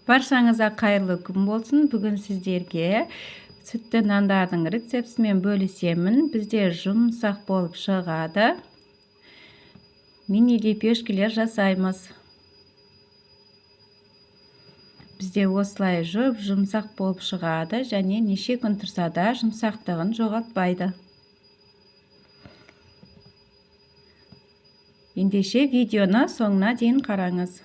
Баршаңызға қайырлы күн болсын. Бүгін сіздерге сүтті нандардың рецептісімен бөлісемін. Бізде жұмсақ болып шығады. Мини лепешкелер жасаймыз. Бізде осылай жұмсақ болып шығады және неше күн тұрса да жұмсақтығын жоғалтпайды. Ендеше видеоны соңына дейін қараңыз.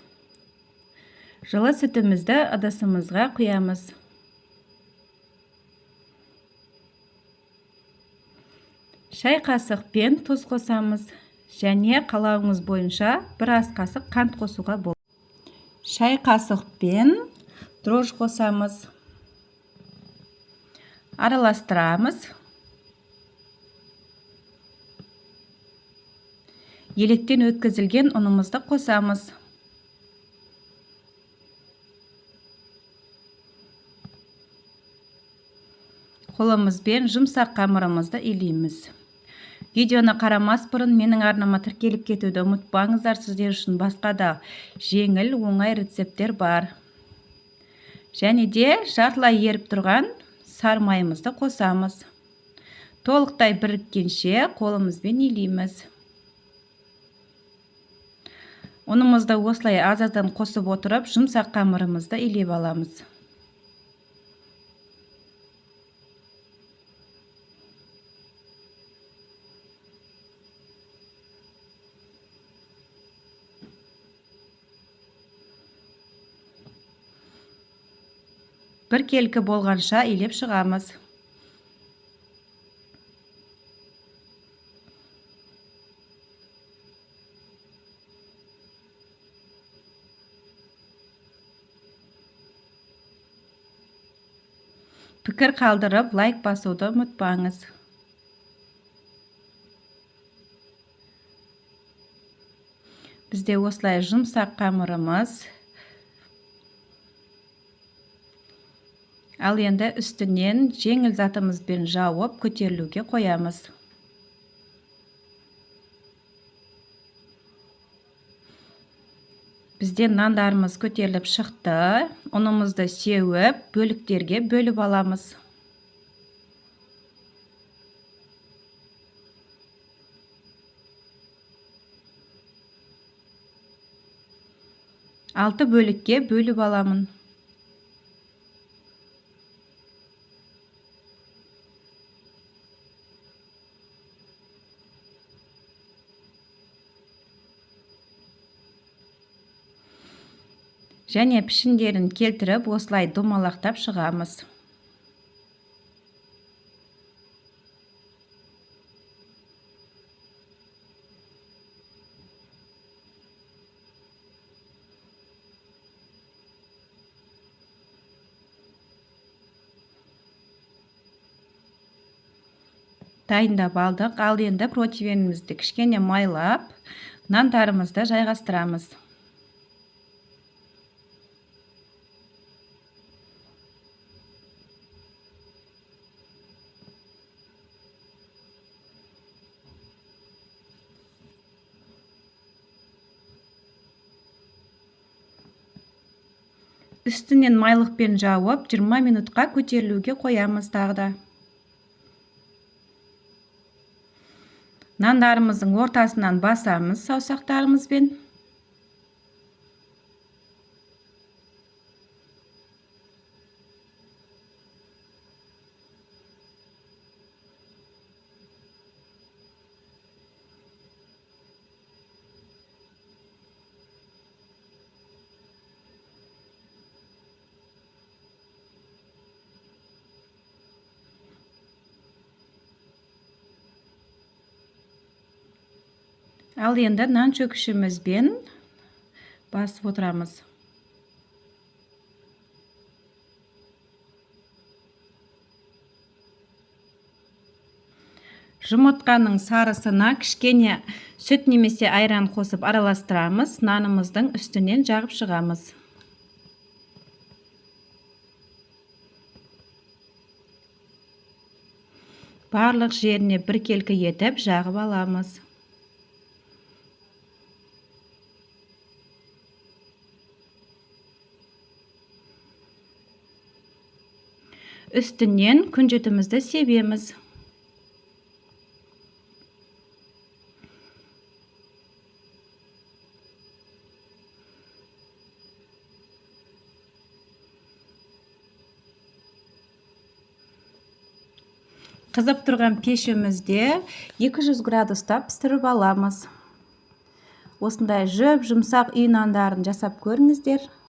Жылы сүтімізді ыдысымызға құямыз. Шай қасықпен тұз қосамыз және қалауыңыз бойынша бір ас қасық қант қосуға болады. Шай қасықпен дрожж қосамыз. Араластырамыз. Електен өткізілген ұнымызды қосамыз. Қолымызбен жұмсақ қамырымызды илейміз. Видеоны қарамас бұрын менің арнама тіркеліп кетуді ұмытпаңыздар. Сіздер үшін басқа да жеңіл, оңай рецепттер бар. Және де жартылай еріп тұрған сары майымызды қосамыз. Толықтай біріккенше қолымызбен илейміз. Ұнымызды осылай аз-аздан қосып отырып, жұмсақ қамырымызды илеп аламыз. Бір келкі болғанша илеп шығамыз. Пікір қалдырып, лайк басуды ұмытпаңыз. Бізде осылай жұмсақ қамырымыз. Ал енді үстінен жеңіл затымызбен жауып көтерілуге қоямыз. Бізде нандарымыз көтеріліп шықты. Ұнымызды сеуіп, бөліктерге бөліп аламыз. Алты бөлікке бөліп аламын. Және пішіндерін келтіріп, осылай домалақтап шығамыз. Дайындап алдық. Ал енді противенімізді кішкене майлап, нандарымызды жайғастырамыз. Үстінен майлықпен жауып, 20 минутқа көтерілуге қоямыз тағы да. Нандарымыздың ортасынан басамыз саусақтарымызбен. Ал енді нан шөкішімізбен басып отырамыз. Жұмыртқаның сарысына кішкене сүт немесе айран қосып араластырамыз. Нанымыздың үстінен жағып шығамыз. Барлық жеріне бір келкі етіп жағып аламыз. Үстінен күнжітімізді себеміз. Қызып тұрған пешімізде 200 градуста пісіріп аламыз. Осындай жүп жұмсақ үй нандарын жасап көріңіздер.